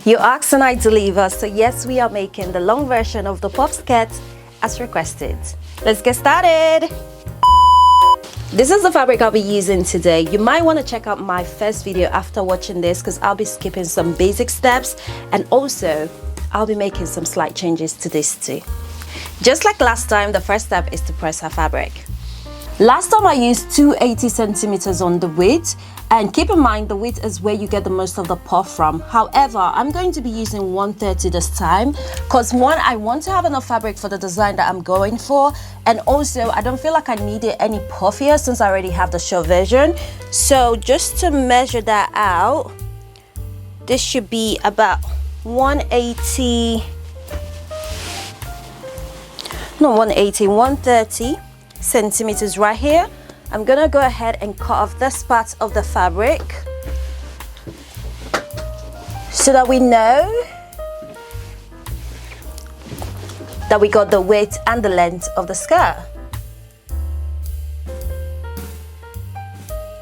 You asked and I deliver, so yes, we are making the long version of the puff skirt as requested. Let's get started. This is the fabric I'll be using today. You might want to check out my first video after watching this because I'll be skipping some basic steps, and also I'll be making some slight changes to this too. Just like last time, the first step is to press our fabric. Last time I used 280 centimeters on the width, and keep in mind the width is where you get the most of the puff from. However, I'm going to be using 130 this time because one, I want to have enough fabric for the design that I'm going for, and also I don't feel like I need it any puffier since I already have the short version. So just to measure that out, this should be about 130 centimeters right here. I'm gonna go ahead and cut off this part of the fabric so that we know that we got the width and the length of the skirt.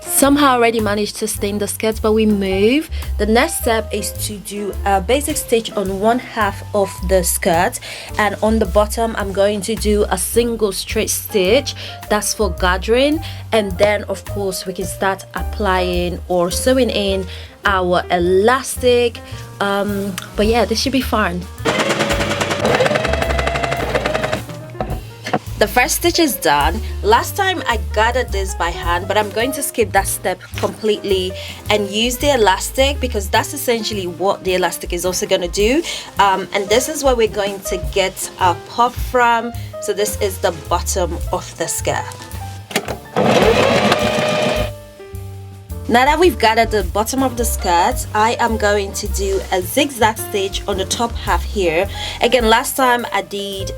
Somehow I already managed to stain the skirt, but we move. The next step is to do a basic stitch on one half of the skirt, and on the bottom I'm going to do a single straight stitch. That's for gathering, and then of course we can start applying or sewing in our elastic. But yeah, this should be fun. The first stitch is done. Last time I gathered this by hand, but I'm going to skip that step completely and use the elastic because that's essentially what the elastic is also going to do. And this is where we're going to get our puff from. So this is the bottom of the skirt. Now that we've gathered the bottom of the skirt, I am going to do a zigzag stitch on the top half here. Again, last time I did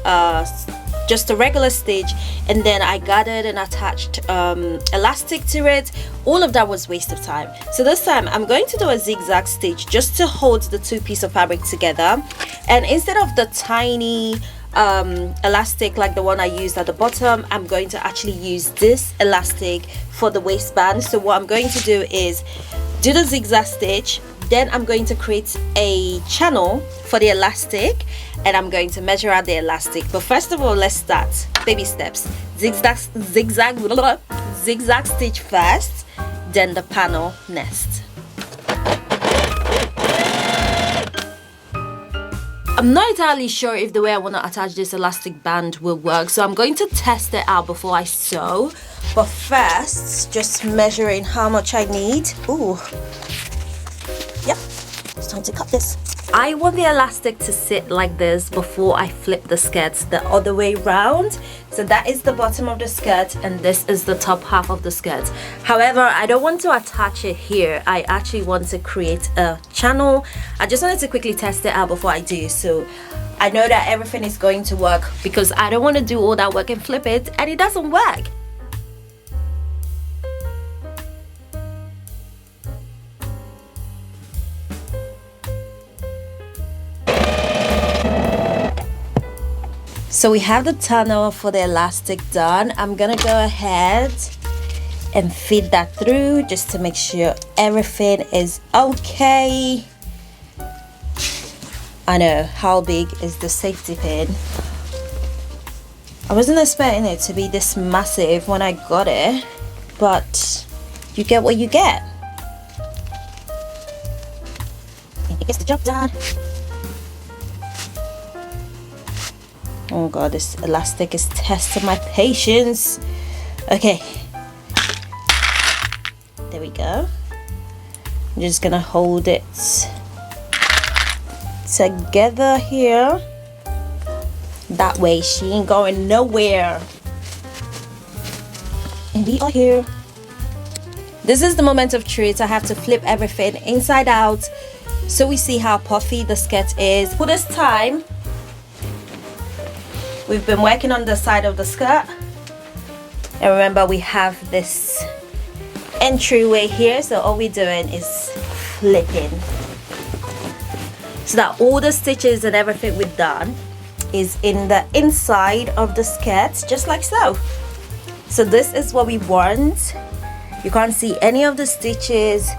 just a regular stitch, and then I gathered and attached elastic to it. All of that was waste of time. So this time I'm going to do a zigzag stitch just to hold the two pieces of fabric together, and instead of the tiny elastic like the one I used at the bottom, I'm going to actually use this elastic for the waistband. So what I'm going to do is do the zigzag stitch, then I'm going to create a channel for the elastic, and I'm going to measure out the elastic. But first of all, let's start baby steps. Zigzag stitch first, then the panel next. I'm not entirely sure if the way I want to attach this elastic band will work, so I'm going to test it out before I sew. But first, just measuring how much I need. Ooh, yep, it's time to cut this. I want the elastic to sit like this before I flip the skirt the other way round. So that is the bottom of the skirt, and this is the top half of the skirt. However, I don't want to attach it here. I actually want to create a channel. I just wanted to quickly test it out before I do, so I know that everything is going to work, because I don't want to do all that work and flip it and it doesn't work. So we have the tunnel for the elastic done. I'm gonna go ahead and feed that through just to make sure everything is okay. I know, how big is the safety pin? I wasn't expecting it to be this massive when I got it, but you get what you get. And it gets the job done. Oh god, this elastic is testing my patience. Okay, there we go. I'm just gonna hold it together here. That way she ain't going nowhere. And we are here. This is the moment of truth. I have to flip everything inside out so we see how puffy the skirt is. For this time, we've been working on the side of the skirt, and remember we have this entryway here, so all we're doing is flipping so that all the stitches and everything we've done is in the inside of the skirt, just like so. So this is what we want. You can't see any of the stitches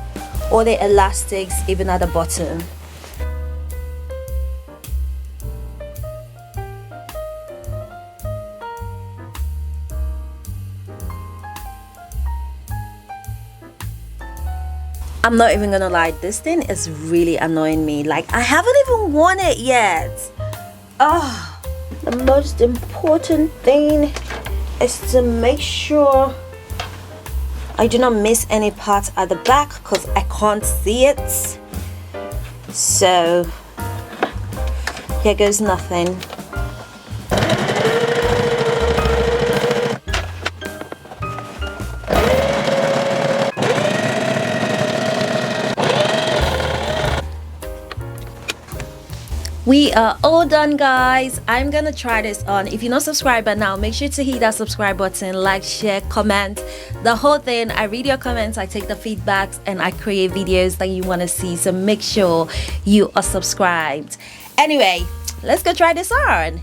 or the elastics even at the bottom. I'm not even gonna lie, this thing is really annoying me. Like, I haven't even worn it yet. Oh, the most important thing is to make sure I do not miss any part at the back because I can't see it. So here goes nothing. We are all done, guys. I'm gonna try this on. If you're not subscribed by now, make sure to hit that subscribe button, like, share, comment, the whole thing. I read your comments, I take the feedbacks, and I create videos that you want to see, so make sure you are subscribed. Anyway, let's go try this on.